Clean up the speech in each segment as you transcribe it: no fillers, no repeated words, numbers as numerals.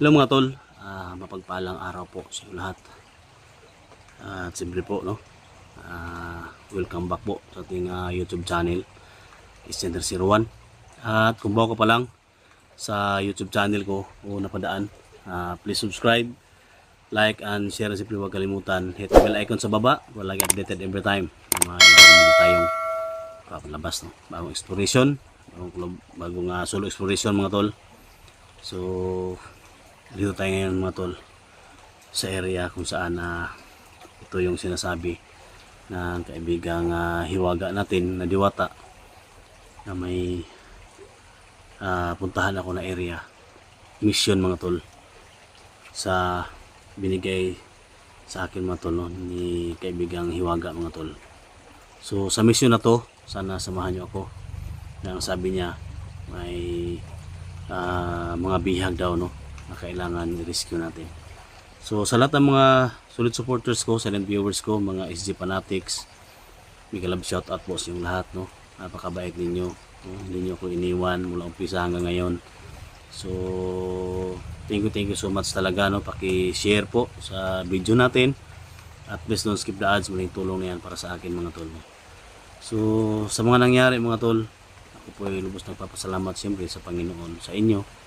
Hello mga tol, mapagpalang araw po sa inyo lahat. At siyempre po, no? Welcome back po sa ating YouTube channel, Isender01. At kung bago ka pa lang sa YouTube channel ko o napadaan, please subscribe, like, and share. Siyempre huwag kalimutan, hit the bell icon sa baba para lagi updated every time na mga tayong papalabas, no? Bagong exploration, bagong solo exploration mga tol. So dito tayo ngayon mga tol sa area kung saan ito yung sinasabi ng kaibigang hiwaga natin na diwata na may puntahan ako na area, mission mga tol, sa binigay sa akin mga tol, no, ni kaibigang hiwaga mga tol. So sa mission na to, sana samahan nyo ako. Ang sabi niya may mga bihag daw, no, na kailangan i-rescue natin. So sa lahat ng mga solid supporters ko, silent viewers ko, mga SG fanatics, mega love shout out po sa inyong lahat, no. Napakabait ninyo, no? Hindi nyo ako iniwan mula umpisa hanggang ngayon. So thank you so much talaga, no. Paki-share po sa video natin at please don't skip the ads. Maling tulong na yan para sa akin mga tol. So sa mga nangyari mga tol, ako po ay lubos nagpapasalamat siyempre sa Panginoon, sa inyo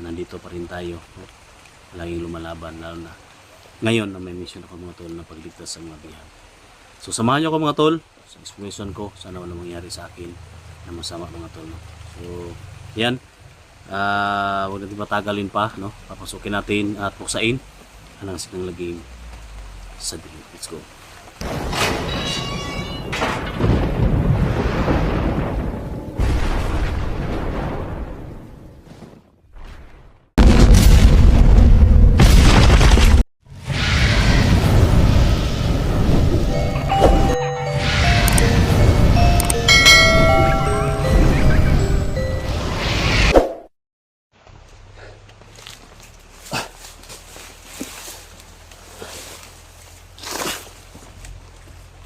nandito pa rin tayo, laging lumalaban, lalo na ngayon na may mission ako mga tol na pagligtas sa mga bihag. So samahan nyo ako mga tol sa exploration ko, sana walang mangyari sa akin na masama mga tol, no? So yan, huwag natin patagalin pa, no? Papasukin natin at buksain ang signal laging sa dilim. Let's go.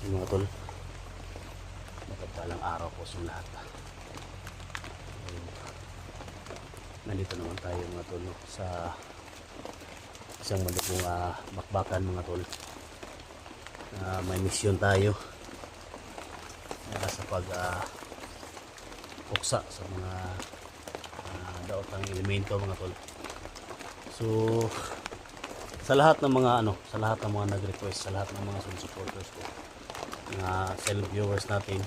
Mga tol, mapagpalang araw po sa lahat. Nandito naman tayo mga tol, no, sa isang malupong bakbakan mga tol. May mission tayo sa puksa sa mga daotang elemento mga tol. So sa lahat ng mga nag-request, sa lahat ng mga supporters ko, mga silent viewers natin,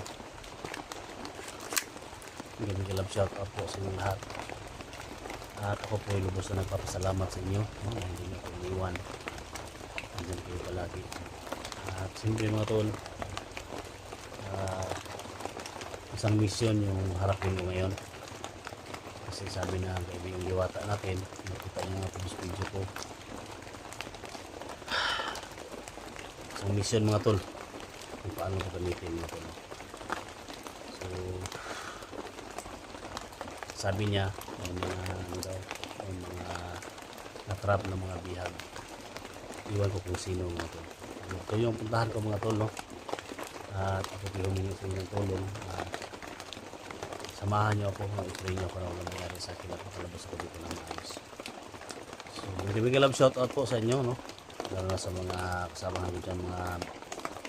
mega love shout out po sa inyo lahat. At ako po ay lubos na nagpapasalamat sa inyo, no? Hindi nyo ako iniwan, andyan kayo palagi. At siyempre mga tol, isang mission yung harapin ko ngayon, kasi sabi na kaibigang diwata natin, nakita nyo nga po video ko, isang mission mga tol kung paano ko gamitin mga tol. So sabi niya may mga natrap na mga bihag, iwan ko kung sino mga tol. Ito yung puntahan ko mga tol, no? At ako humingi sa inyong tulong, samahan nyo ako, i-pray nyo ako na walang nangyari sa akin at makalabas ako dito ng maayos. So mega love shout out po sa inyo, no? Lalo na sa mga kasamahan ko dyan, mga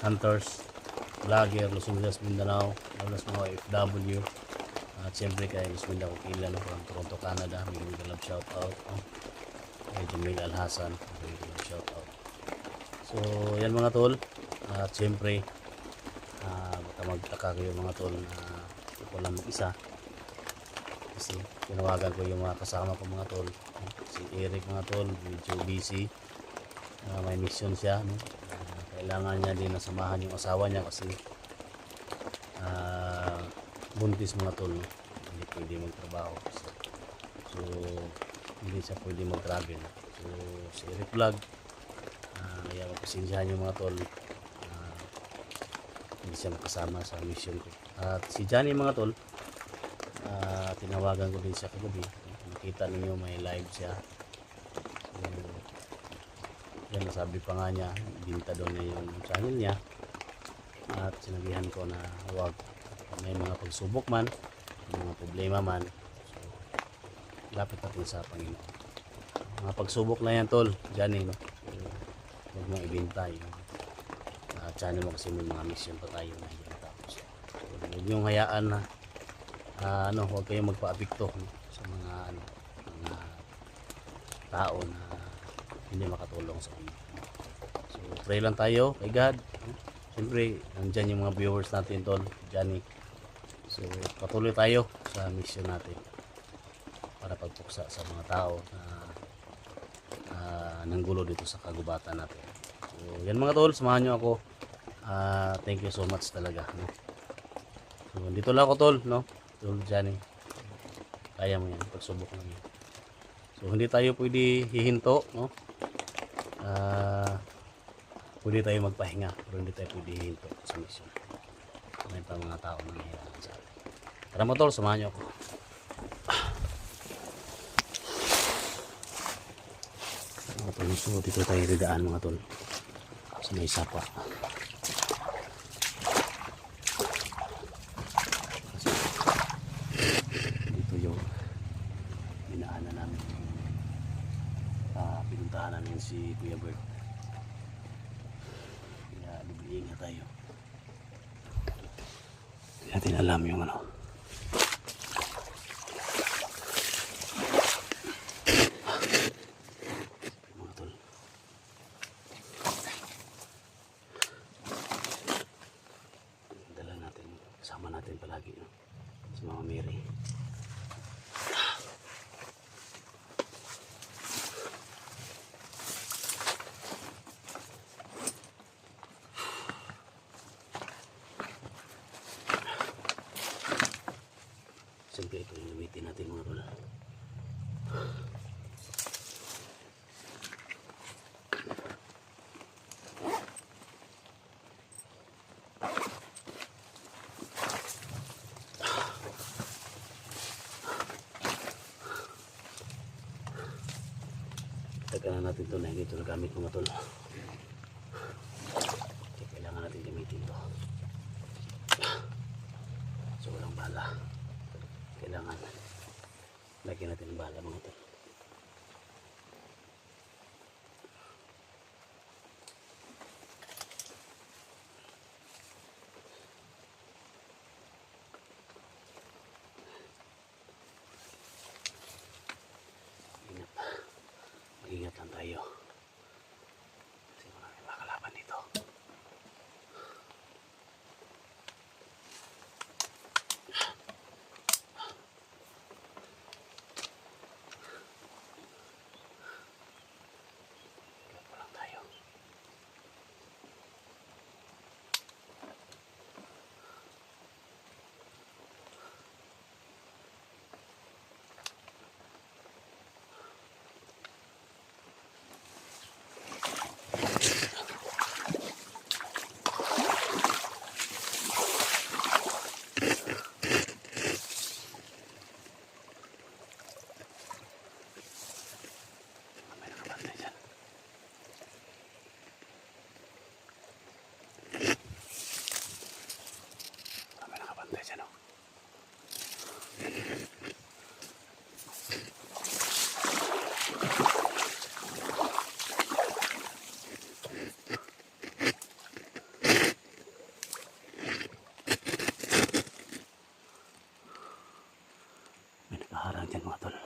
hunters, vlogger, Luzon, Mindanao, lalo na sa mga OFW, at siyempre kay Isminda Kokila, no, from Toronto, Canada, mega love shout out, no? Kay Jamil Alhasan, mega love shout out. So yan mga tol, at siyempre baka magtaka kayo mga tol na ako lang mag-isa, kasi tinawagan ko yung mga kasama ko mga tol, si Eric mga tol, medyo busy, may mission siya, no? Kailangan niya din nasamahan yung asawa niya kasi buntis mga tol, no? Hindi pwede magtrabaho, so hindi siya pwede mag-travel. So si Eric Vlog, kaya mapasensyahan yung mga tol, hindi siya makasama sa mission ko. At si Johnny mga tol, tinawagan ko din siya kagabi, nakita ninyo may live siya. So yan, nasabi pa nga niya, binta doon niya yung channel niya, at sinabihan ko na huwag, may mga pagsubok man, may mga problema man, so lapit natin sa Panginoon. Mga pagsubok na yan tol, Johnny, no? Huwag mong ibenta yung channel mo kasi may mga mission pa tayo na hindi natapos. So, huwag niyong hayaan na huwag kayong magpa-apekto, no? Sa mga mga tao na hindi makatulong sa inyo. So pray lang tayo kay God, no? Siyempre nandyan yung mga viewers natin tol, Johnny. So patuloy tayo sa mission natin para pagpuksa sa mga tao na nanggulo dito sa kagubatan natin. So yan mga tol, samahan nyo ako. Thank you so much talaga, no? So dito lang ako tol, no? Tol Johnny, kaya mo yan, pagsubok lang yan. So hindi tayo pwede hihinto, no? Pwede tayo magpahinga pero hindi tayo pwede hihinto sa mission. May pa mga tao na nahihirapan sa atin. Tara mo tol, samahan nyo ako. Mga tol, so dito tayo ridaan mga tol sa may sapa. Dito yung binaanan namin, pinuntahan namin si Kuya Bert. Kaya bibigyan tayo. Hindi natin alam yung mga tol. Dala natin, kasama natin palagi, no? Si Mama Mary. Siyempre ito yung gamitin natin mga tol. Tagal na natin ito na hindi ito nagamit mga tol. Kaya kailangan natin gamitin ito. So walang bala. Kailangan lagyan natin ng bala mga tol. Ingat lang tayo kasi maraming makalaban dito. Ingat pa lang tayo. Dyan mga tol.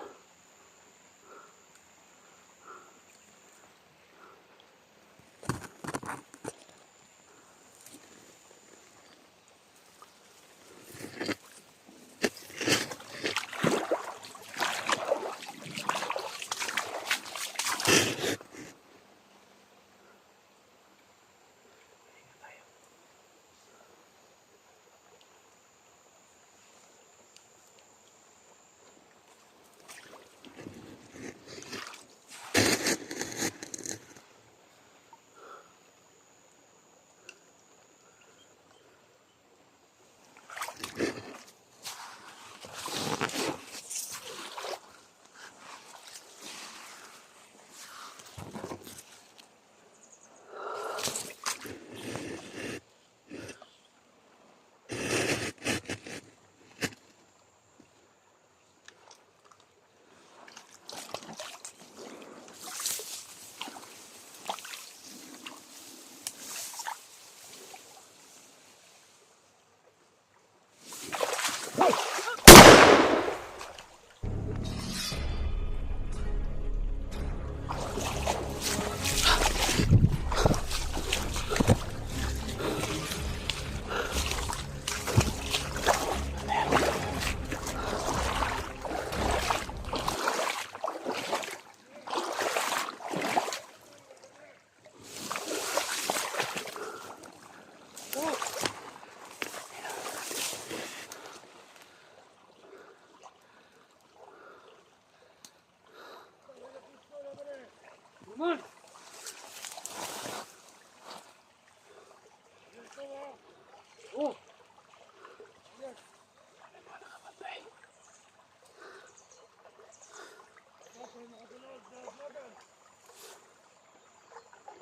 Nakabantay.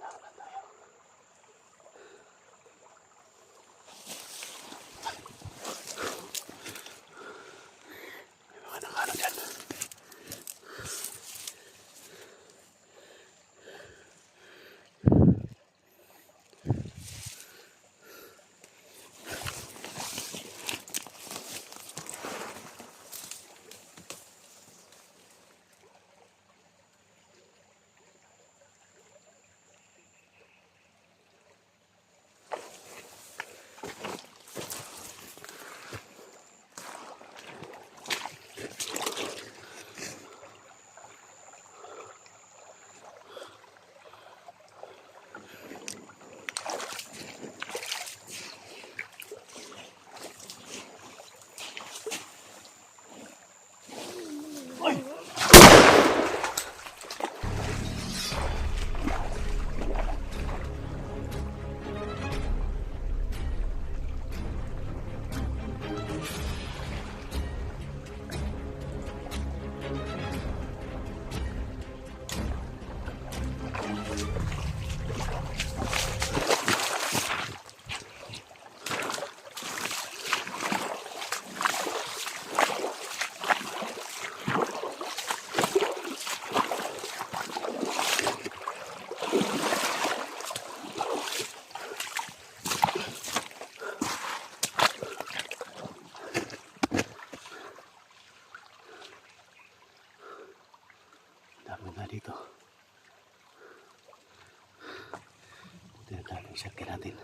Laban tayo. May mga nakano dyan. Dami na dito. Buti na dami isakyan natin.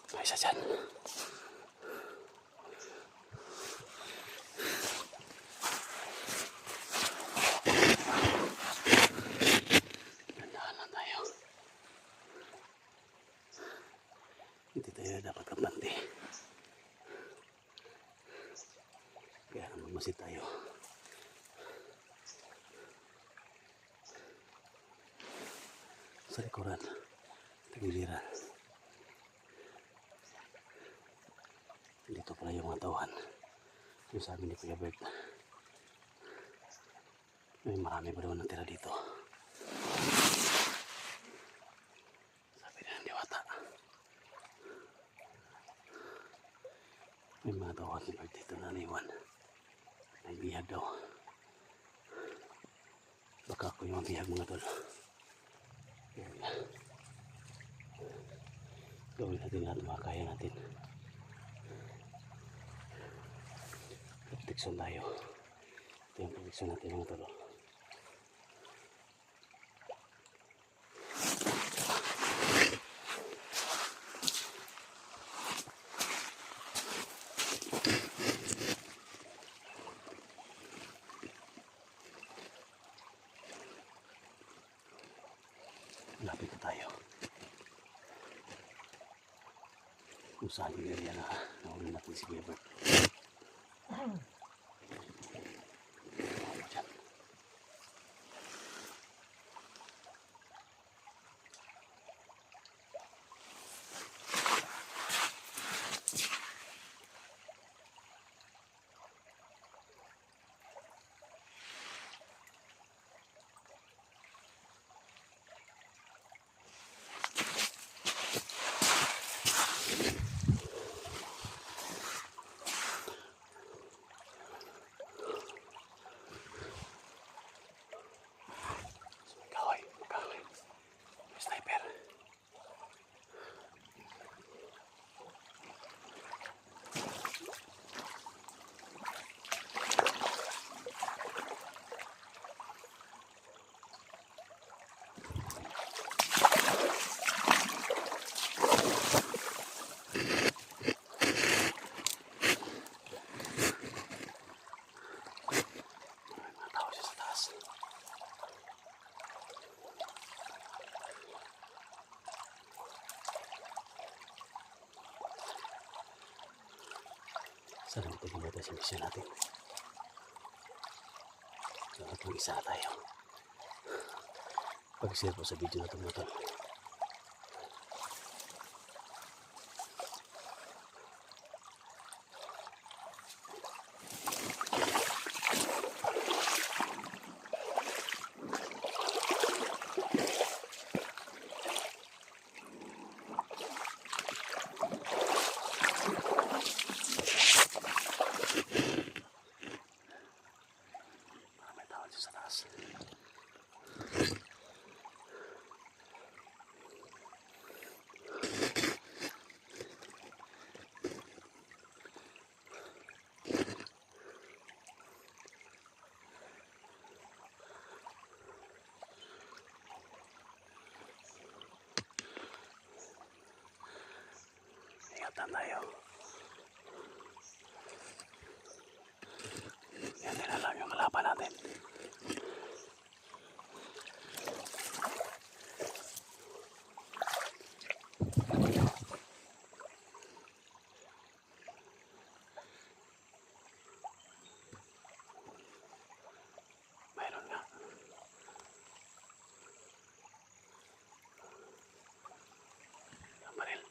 May isa dyan. Gandaan lang tayo. Hindi tayo dapat kampante. Kaya magmasid tayo. Sa likuran, tagiliran. Dito pala yung mga tauhan. Yung sabi ni Kuya Bert, may marami pa daw natira dito. Sabi na ng diwata. May mga tauhan ni Bert dito na naiwan. May bihag daw. Baka ako yung bihag mga tol. Gawin natin lahat makakaya natin. protection tayo. Ito yung protection natin mga tol. Lapit na tayo. Kung saan yung area na nahuli natin si Gilbert. Sana matagin natin sa mission natin. So, itong isa tayo. Pag-share po sa video na ito mga tol. Ingatan tayo. Yan din alam yung kalaban natin. Mayroon nga. Ang baril.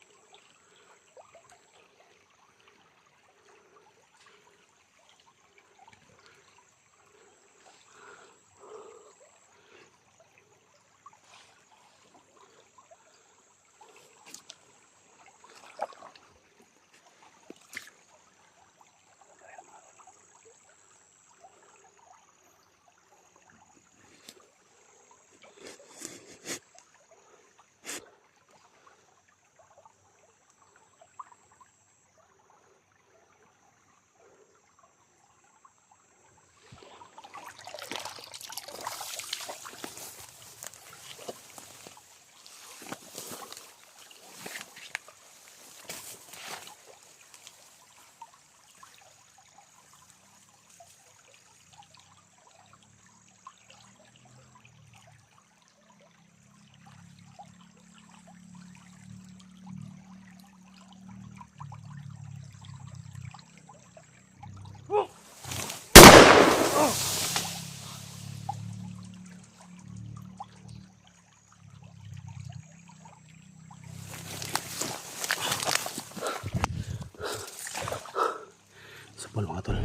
Sapol mga tol.